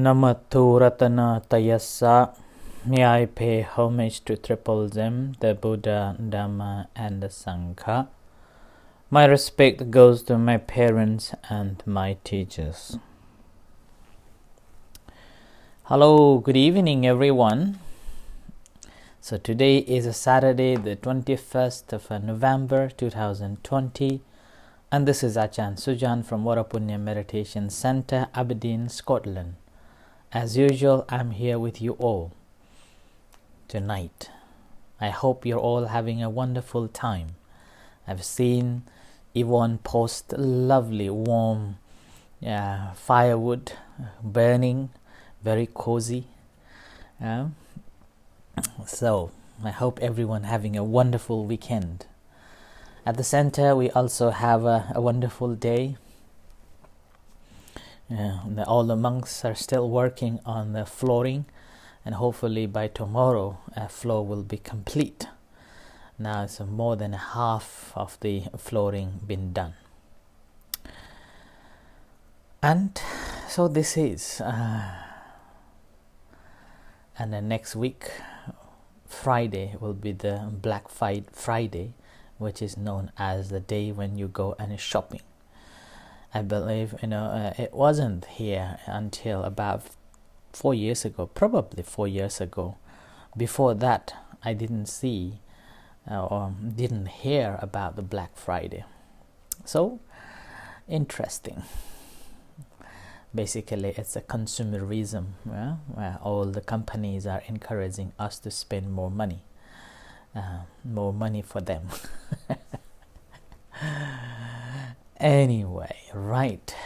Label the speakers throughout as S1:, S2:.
S1: Namato Ratana Tayassa. May I pay homage to triple them, the Buddha, Dhamma, and the Sangha. My respect goes to my parents and my teachers. Hello, good evening everyone. So today is a Saturday, the 21st of November 2020, and this is Achan Sujan from Varapunya Meditation Center, Aberdeen, Scotland. As usual, I'm here with you all tonight. I hope you're all having a wonderful time. I've seen Yvonne post lovely warm firewood burning, very cozy. So I hope everyone having a wonderful weekend. At the center, we also have a wonderful day. All the monks are still working on the flooring, and hopefully by tomorrow floor will be complete. Now it's more than half of the flooring been done. And so this is and then next week Friday will be the Black Friday, which is known as the day when you go and shopping. I believe it wasn't here until about 4 years ago, probably 4 years ago. Before that, I didn't see or didn't hear about the Black Friday. So interesting. Basically, it's a consumerism, where all the companies are encouraging us to spend more money for them. Anyway, right.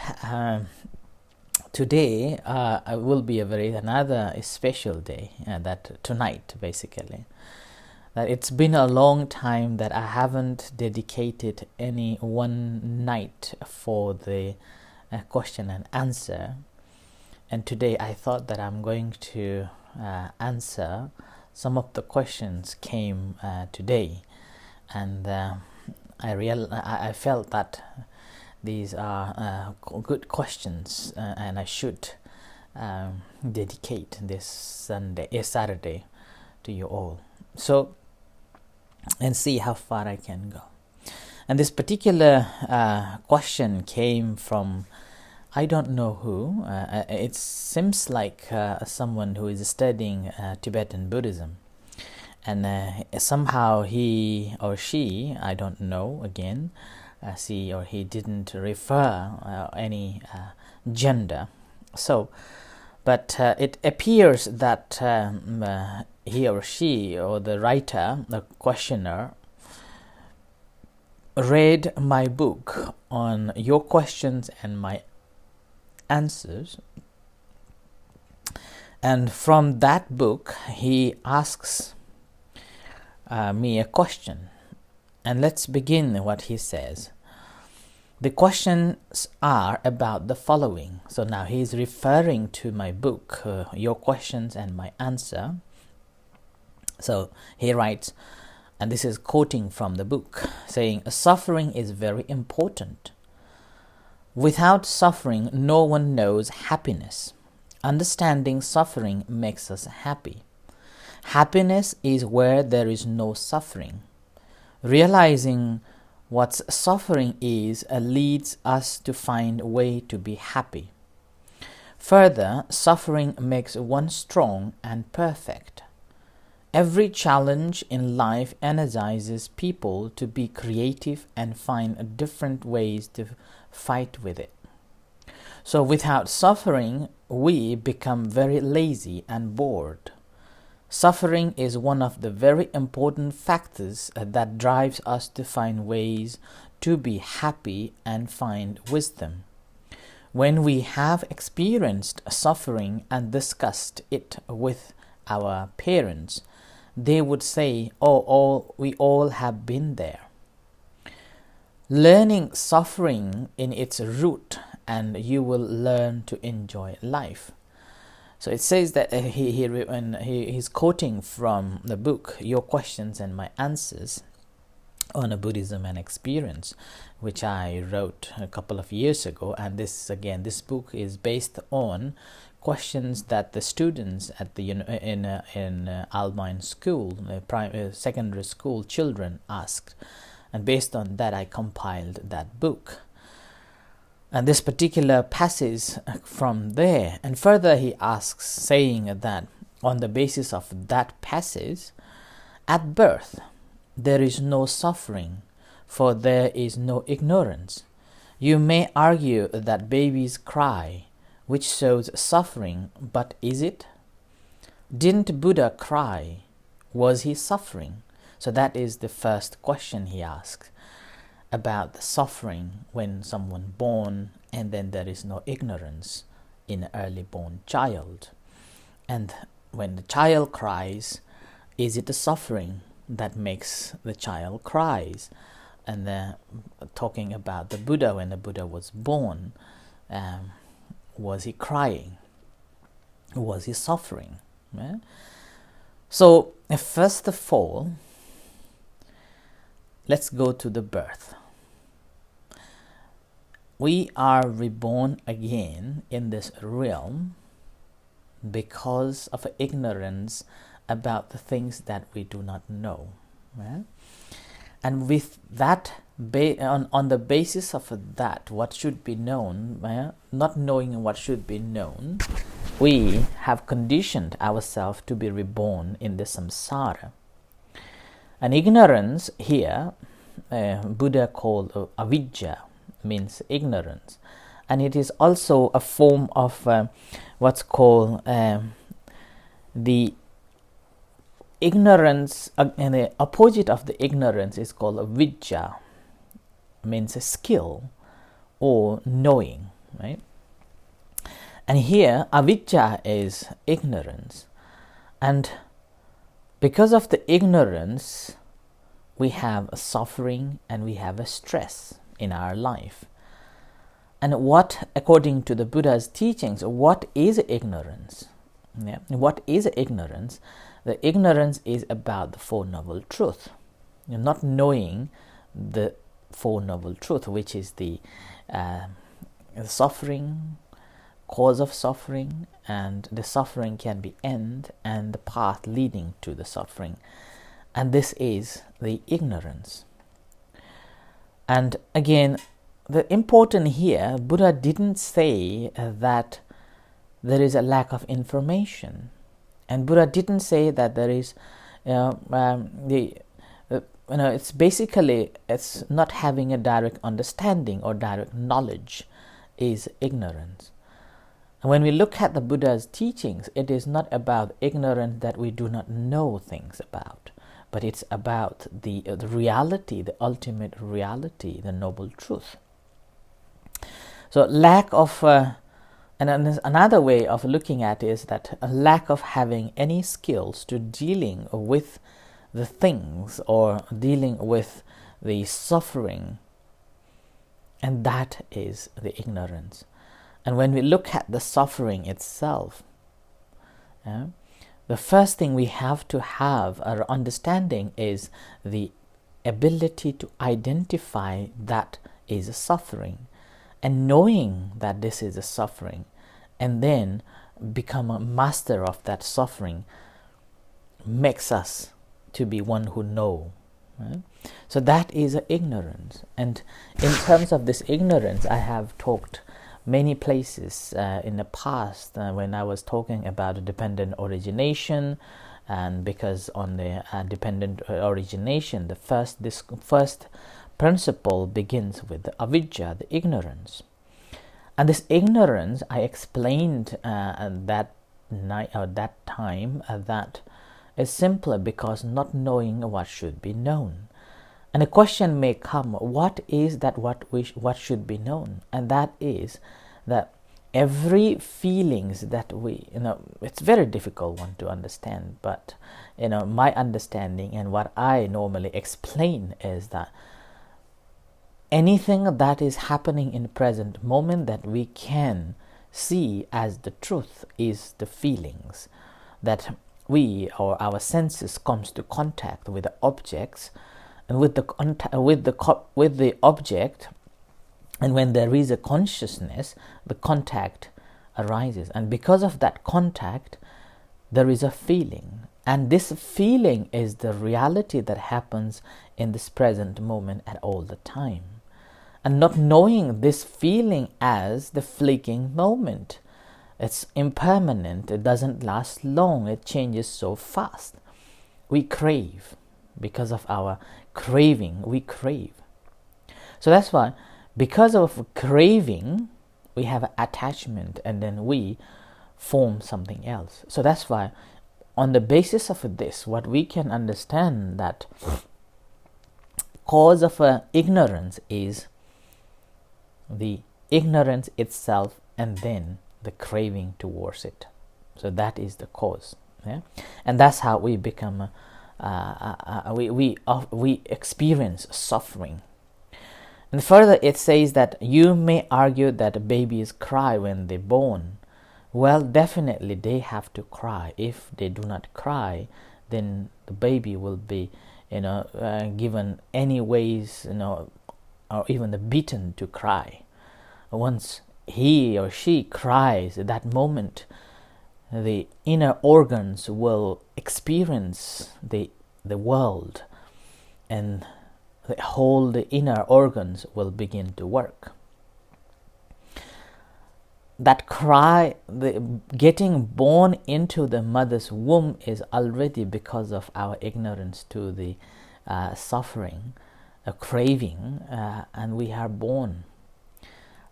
S1: Today will be another special day. That tonight, basically, that it's been a long time that I haven't dedicated any one night for the question and answer. And today I thought that I'm going to answer some of the questions came today, and I felt that these are good questions, and I should dedicate this Saturday to you all. So, and see how far I can go. And this particular question came from, I don't know who. It seems like someone who is studying Tibetan Buddhism. And somehow he or she, I don't know again, she or he didn't refer any gender. So, but it appears that he or she, or the writer, the questioner, read my book on your questions and my answers, and from that book he asks me a question. And let's begin what he says. The questions are about the following. So now he's referring to my book, Your Questions and My Answer. So he writes, and this is quoting from the book, saying, suffering is very important. Without suffering, no one knows happiness. Understanding suffering makes us happy. Happiness is where there is no suffering. Realizing what suffering is leads us to find a way to be happy. Further, suffering makes one strong and perfect. Every challenge in life energizes people to be creative and find different ways to fight with it. So without suffering, we become very lazy and bored. Suffering is one of the very important factors that drives us to find ways to be happy and find wisdom. When we have experienced suffering and discussed it with our parents, they would say, we all have been there. Learning suffering in its root, and you will learn to enjoy life. So it says that he's quoting from the book, Your Questions and My Answers, on a Buddhism and Experience, which I wrote a couple of years ago. And this book is based on questions that the students at the in Almine school, secondary school children asked, and based on that I compiled that book. And this particular passage from there, and further he asks, saying that on the basis of that passage, at birth there is no suffering, for there is no ignorance. You may argue that babies cry, which shows suffering, but is it? Didn't Buddha cry? Was he suffering? So that is the first question he asks about the suffering when someone born, and then there is no ignorance in an early born child. And when the child cries, is it the suffering that makes the child cries? And talking about the Buddha, when the Buddha was born, was he crying? Was he suffering? Yeah? So first of all, let's go to the birth. We are reborn again in this realm because of ignorance about the things that we do not know. Right? And with that, on the basis of that, what should be known, not knowing what should be known, we have conditioned ourselves to be reborn in the samsara. And ignorance here, Buddha called avidya, means ignorance, and it is also a form of what's called the ignorance, and the opposite of the ignorance is called vidya, means a skill or knowing, right? And here avidya is ignorance, and because of the ignorance we have a suffering and we have a stress in our life. And what, according to the Buddha's teachings, what is ignorance? Yeah. What is ignorance? The ignorance is about the Four Noble Truths. You're not knowing the Four Noble Truths, which is the suffering, cause of suffering, and the suffering can be end, and the path leading to the suffering. And this is the ignorance. And again, the important here, Buddha didn't say that there is a lack of information, and Buddha didn't say that there is, it's basically it's not having a direct understanding or direct knowledge is ignorance. And when we look at the Buddha's teachings, it is not about ignorance that we do not know things about, but it's about the reality, the ultimate reality, the noble truth. So lack of, and another way of looking at it is that a lack of having any skills to dealing with the things or dealing with the suffering, and that is the ignorance. And when we look at the suffering itself, the first thing we have to have our understanding is the ability to identify that is a suffering, and knowing that this is a suffering, and then become a master of that suffering makes us to be one who know. Right? So that is ignorance. And in terms of this ignorance, I have talked many places in the past when I was talking about dependent origination, and because on the dependent origination, the first principle begins with the avidya, the ignorance. And this ignorance, I explained that night or that time that is simply because not knowing what should be known. And a question may come, what is that what should be known? And that is that every feelings that we, it's very difficult one to understand, but my understanding and what I normally explain is that anything that is happening in the present moment that we can see as the truth is the feelings that we or our senses comes to contact with the objects, and with the object, and when there is a consciousness, the contact arises. And because of that contact, there is a feeling. And this feeling is the reality that happens in this present moment at all the time. And not knowing this feeling as the fleeting moment. It's impermanent, it doesn't last long, it changes so fast. We crave. Because of our craving, we crave. So that's why, because of craving, we have attachment, and then we form something else. So that's why, on the basis of this, what we can understand that cause of ignorance is the ignorance itself, and then the craving towards it. So that is the cause, yeah? And that's how we become we experience suffering. And further it says that you may argue that babies cry when they're born. Well, definitely they have to cry. If they do not cry, then the baby will be given any ways, or even beaten to cry. Once he or she cries, at that moment the inner organs will experience the world, and the inner organs will begin to work. That cry, the getting born into the mother's womb, is already because of our ignorance to the suffering, a craving, and we are born.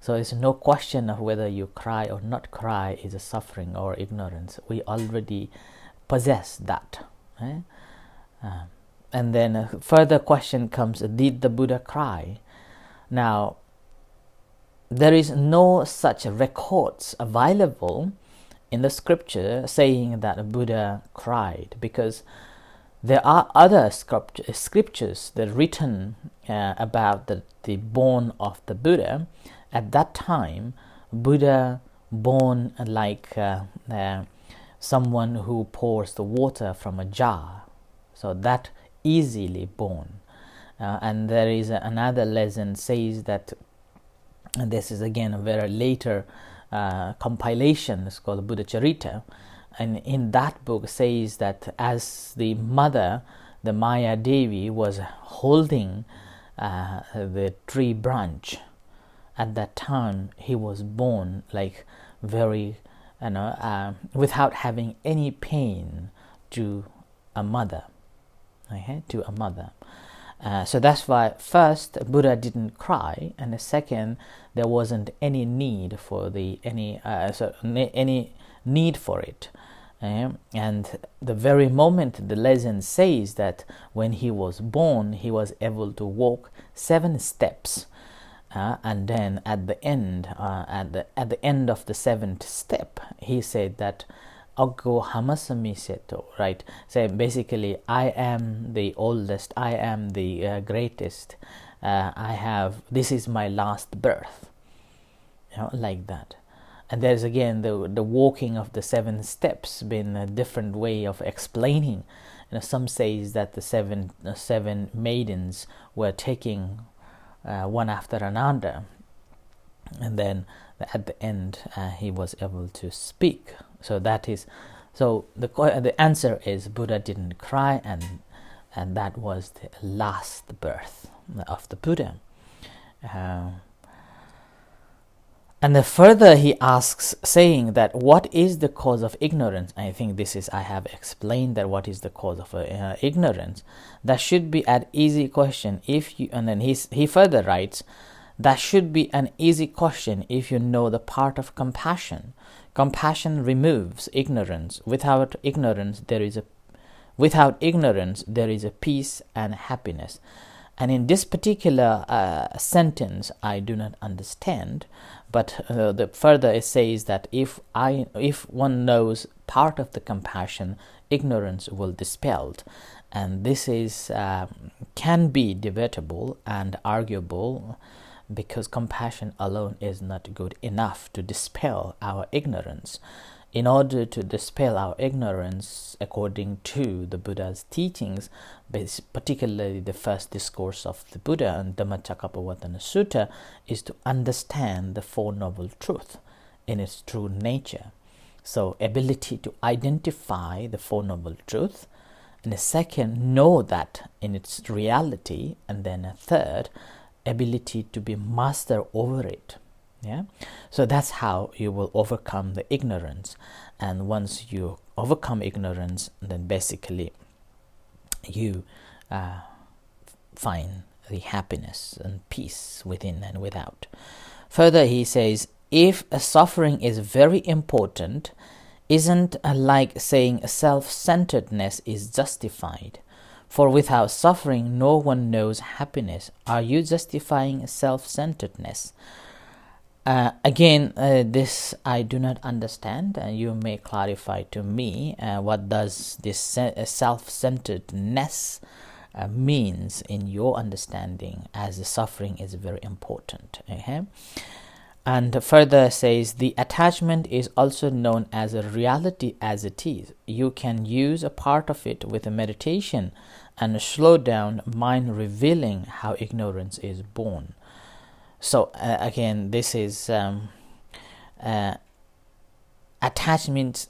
S1: So it's no question of whether you cry or not cry is a suffering or ignorance. We already possess that. And then a further question comes, did the Buddha cry? Now, there is no such records available in the scripture saying that the Buddha cried, because there are other scriptures that are written about the born of the Buddha. At that time, Buddha born like someone who pours the water from a jar. So that easily born. And there is another lesson says that, and this is again a very later compilation, it's called Buddha Charita, and in that book says that as the mother, the Maya Devi, was holding the tree branch, at that time he was born like very, without having any pain to a mother. To a mother. So that's why first Buddha didn't cry, and the second, there wasn't any need for any need for it. And the very moment the legend says that when he was born, he was able to walk 7 steps, and then at the end of the 7th step, he said that Aggo Hamasami Seto, right? So basically, I am the oldest, I am the greatest, this is my last birth, like that. And there's again the walking of the 7 steps, been a different way of explaining. Some says that the seven maidens were taking one after another, and then at the end he was able to speak. So that is, so the answer is Buddha didn't cry, and that was the last birth of the Buddha. And then further he asks, saying that what is the cause of ignorance? I think I have explained that what is the cause of ignorance. That should be an easy question and then he further writes, that should be an easy question if you know the part of compassion. Compassion removes ignorance. Without ignorance, there is a peace and happiness. And in this particular sentence, I do not understand. But the further it says that if one knows part of the compassion, ignorance will dispelled. And this is can be debatable and arguable, because compassion alone is not good enough to dispel our ignorance. In order to dispel our ignorance, according to the Buddha's teachings, particularly the first discourse of the Buddha and Dhammacakkappavattana Sutta, is to understand the Four Noble Truths. in its true nature. So ability to identify the Four Noble Truths, and a second, know that in its reality, and then a third, ability to be master over it. Yeah, so that's how you will overcome the ignorance. And once you overcome ignorance, then basically you find the happiness and peace within and without. Further, he says, if a suffering is very important, isn't like saying self-centeredness is justified. For without suffering, no one knows happiness. Are you justifying self-centeredness? Again, this I do not understand. You may clarify to me what does this self-centeredness means in your understanding, as the suffering is very important. Okay? And further says, the attachment is also known as a reality as it is. You can use a part of it with a meditation and slow down mind, revealing how ignorance is born. So again, this is attachment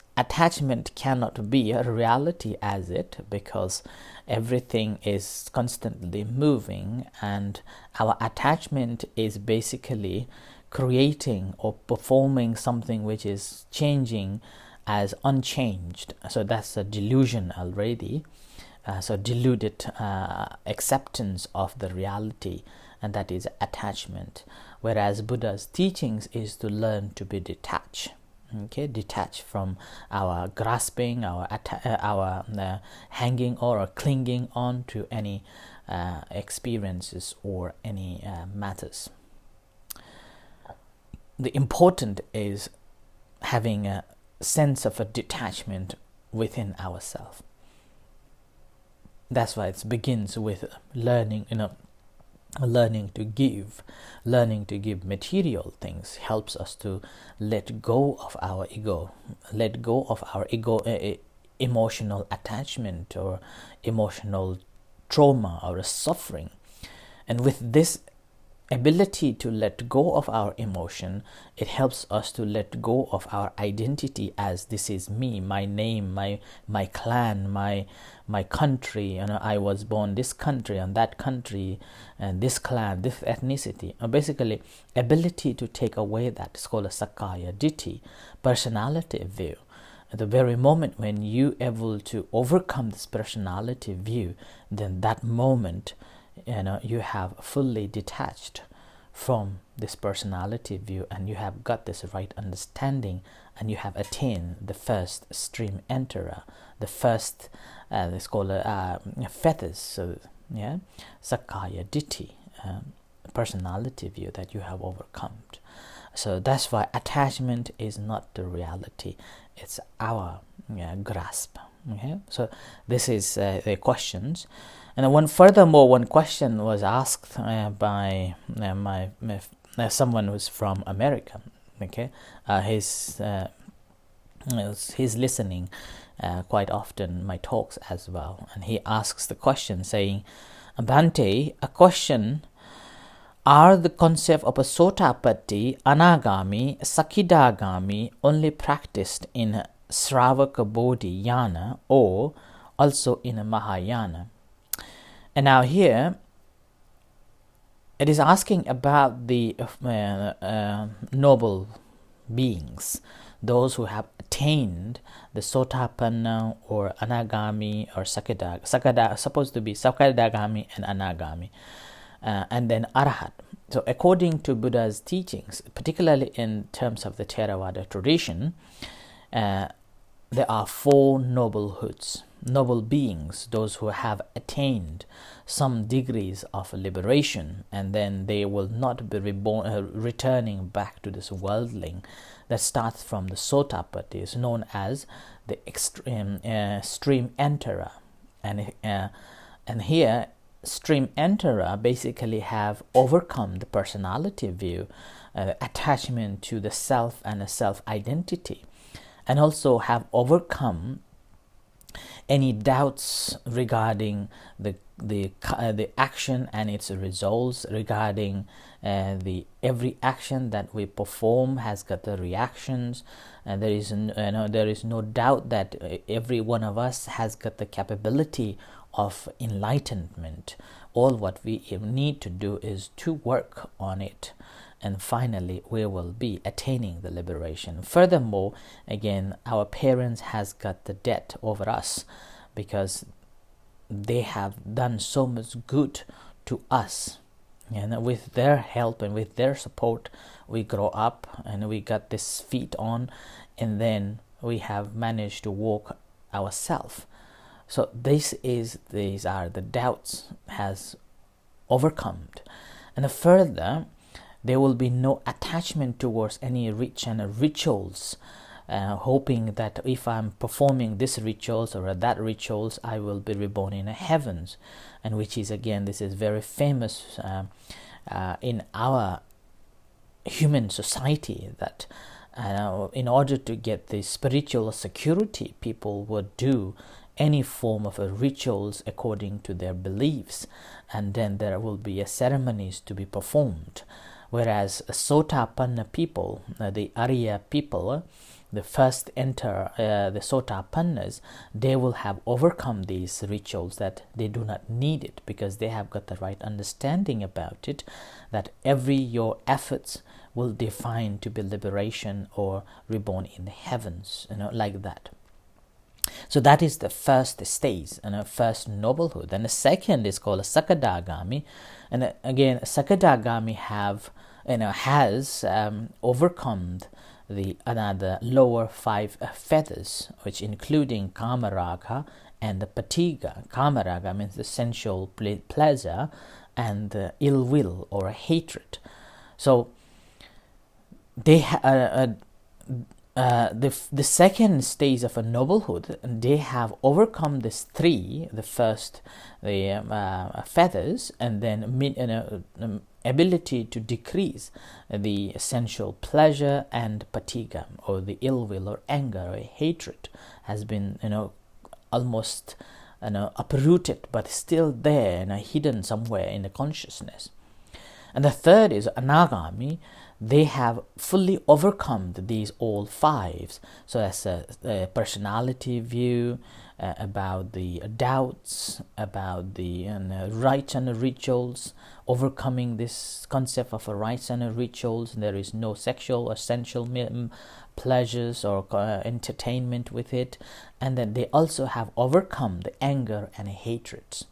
S1: cannot be a reality as it, because everything is constantly moving, and our attachment is basically creating or performing something which is changing as unchanged. So that's a delusion already. So deluded acceptance of the reality, and that is attachment. Whereas Buddha's teachings is to learn to be detached. Okay, detached from our grasping, our hanging or clinging on to any experiences or any matters. The important is having a sense of a detachment within ourselves. That's why it begins with learning, learning to give material things helps us to let go of our ego, emotional attachment or emotional trauma or suffering. And with this ability to let go of our emotion, it helps us to let go of our identity as this is me, my name, my clan, my country. I was born this country and that country and this clan, this ethnicity. Basically, ability to take away that is called a sakidagami, personality view. At the very moment when you able to overcome this personality view, then that moment you have fully detached from this personality view, and you have got this right understanding, and you have attained the first stream enterer, the first it's called feathers. So sakidagami, personality view that you have overcome. So that's why attachment is not the reality, it's our grasp. Okay, so this is the questions. And one question was asked by someone who's from America. Okay, he's listening quite often my talks as well, and he asks the question saying, Bhante, a question: are the concept of a sotapanna, anagami, sakidagami only practiced in Sravaka Bodhi Yana or also in a Mahayana? And now here it is asking about the noble beings, those who have attained the sotapanna or anagami or supposed to be sakidagami and anagami, and then arahat. So according to Buddha's teachings, particularly in terms of the Theravada tradition, there are four noble beings, those who have attained some degrees of liberation, and then they will not be returning back to this worldling that starts from the sotapanna, is known as the stream enterer. And here stream enterer basically have overcome the personality view, attachment to the self and a self-identity, and also have overcome any doubts regarding the action and its results, regarding every action that we perform has got the reactions, and there is no doubt that every one of us has got the capability of enlightenment. All what we need to do is to work on it, and finally we will be attaining the liberation. Furthermore, again, our parents has got the debt over us, because they have done so much good to us, and with their help and with their support we grow up and we got this feet on, and then we have managed to walk ourselves. So these are the doubts has overcome. And further, there will be no attachment towards any rituals, hoping that if I'm performing this rituals or that rituals, I will be reborn in the heavens, and which is, again, this is very famous in our human society, that in order to get the spiritual security, people would do any form of rituals according to their beliefs, and then there will be ceremonies to be performed. Whereas sotapanna people, the Arya people, the first enter the sotapannas, they will have overcome these rituals, that they do not need it, because they have got the right understanding about it, that every your efforts will define to be liberation or reborn in the heavens, like that. So that is the first stage, and first noblehood. And the second is called a sakidagami, and again, sakidagami has overcome the another lower 5 feathers, which including kamaraga and the patiga. Kamaraga means the sensual pleasure, and the ill will or hatred. So they the second stage of a noblehood, they have overcome these 3. The first, the feathers, and then ability to decrease the sensual pleasure, and patiga, or the ill will or anger or hatred, has been almost uprooted, but still there and hidden somewhere in the consciousness. And the third is anagami. They have fully overcome these all 5. So as a personality view, about the doubts, about the rites and rituals, overcoming this concept of rites and rituals. There is no sexual or sensual pleasures or entertainment with it. And then they also have overcome the anger and hatreds.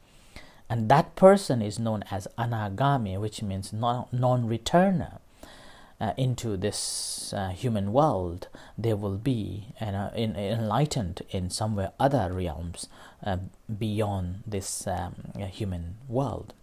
S1: And that person is known as anagami, which means non-returner into this human world. They will be enlightened in somewhere other realms beyond this human world.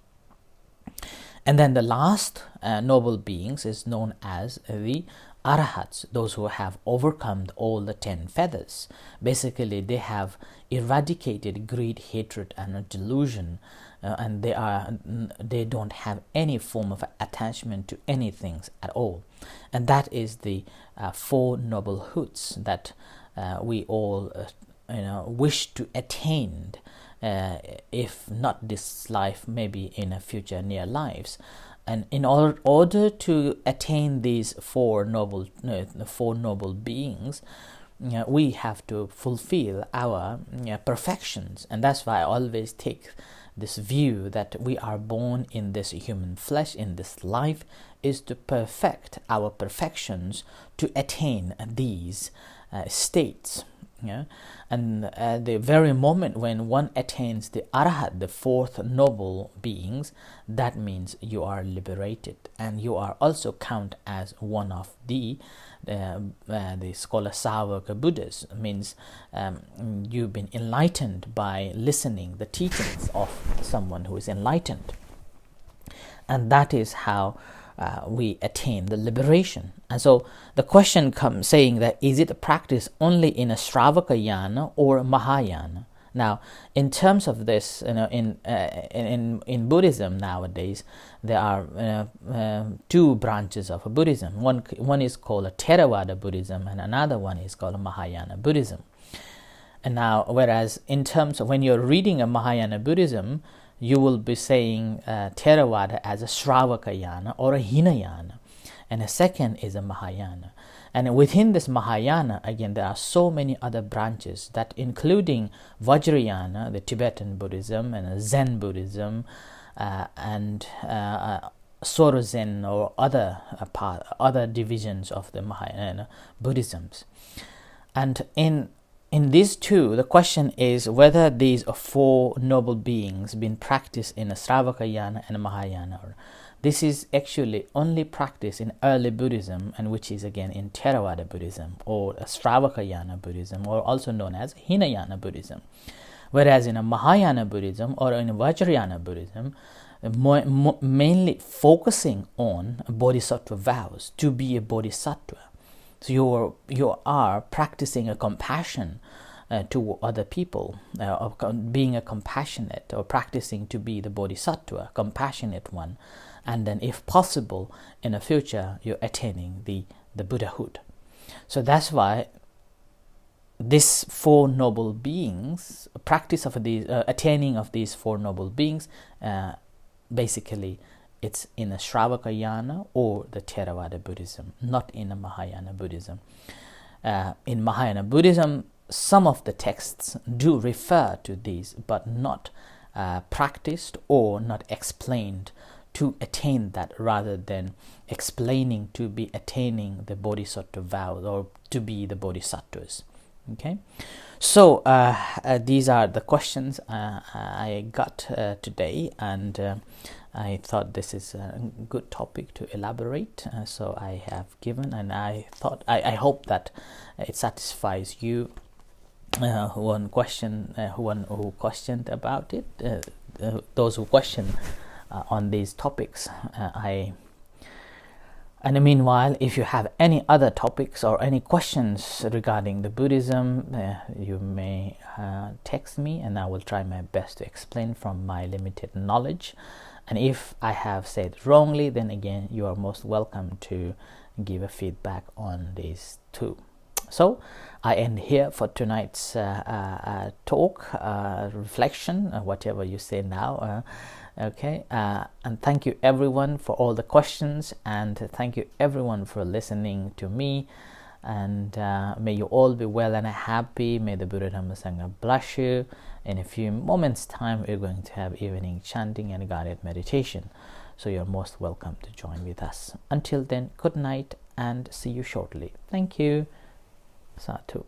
S1: And then the last noble beings is known as the arahats, those who have overcome all the 10 feathers. Basically, they have eradicated greed, hatred, and delusion, and they don't have any form of attachment to anything at all. And that is the 4 noble hoods that we all wish to attain, if not this life, maybe in a future near lives. And in order to attain these 4 noble beings, we have to fulfill our perfections. And that's why I always take this view that we are born in this human flesh, in this life, is to perfect our perfections to attain these states. And at the very moment when one attains the arahat, the 4th noble beings, that means you are liberated, and you are also count as one of the scholar Savaka Buddhas. Means you've been enlightened by listening the teachings of someone who is enlightened, and that is how we attain the liberation. And so the question comes saying that, is it a practice only in a Shravakayana or Mahayana? Now, in terms of this, in Buddhism nowadays, there are 2 branches of Buddhism. One is called a Theravada Buddhism, and another one is called a Mahayana Buddhism. And now, whereas in terms of when you're reading a Mahayana Buddhism, you will be saying Theravada as a Shravakayana or a Hinayana, and a second is a Mahayana. And within this Mahayana, again, there are so many other branches, that including Vajrayana, the Tibetan Buddhism, and Zen Buddhism, and Sorozen, or other divisions of the Mahayana Buddhisms. And in these two, the question is whether these are four noble beings being practiced in a Shravakayana and a Mahayana. This is actually only practiced in early Buddhism, and which is again in Theravada Buddhism, or a Shravakayana Buddhism, or also known as Hinayana Buddhism. Whereas in a Mahayana Buddhism or in a Vajrayana Buddhism, mainly focusing on bodhisattva vows, to be a bodhisattva. So you are practicing a compassion to other people, being a compassionate, or practicing to be the bodhisattva, compassionate one, and then if possible in the future you're attaining the Buddhahood. So that's why these four noble beings, practice of these, attaining of these four noble beings, basically it's in a Shravakayana or the Theravada Buddhism, not in a Mahayana Buddhism. In Mahayana Buddhism, some of the texts do refer to these, but not practiced or not explained to attain that, rather than explaining to be attaining the bodhisattva vows, or to be the bodhisattvas. Okay, so these are the questions I got today, and I thought this is a good topic to elaborate, so I have given, and I hope that it satisfies you. One who questioned about it, those who question on these topics. And meanwhile, if you have any other topics or any questions regarding the Buddhism, you may text me, and I will try my best to explain from my limited knowledge. And if I have said wrongly, then again, you are most welcome to give a feedback on these too. So I end here for tonight's talk, reflection, whatever you say now. Okay, and thank you everyone for all the questions, and thank you everyone for listening to me, and may you all be well and happy. May the Buddha Dhamma Sangha bless you. In a few moments time we're going to have evening chanting and guided meditation, so you're most welcome to join with us. Until then, good night and see you shortly. Thank you. Sadhu.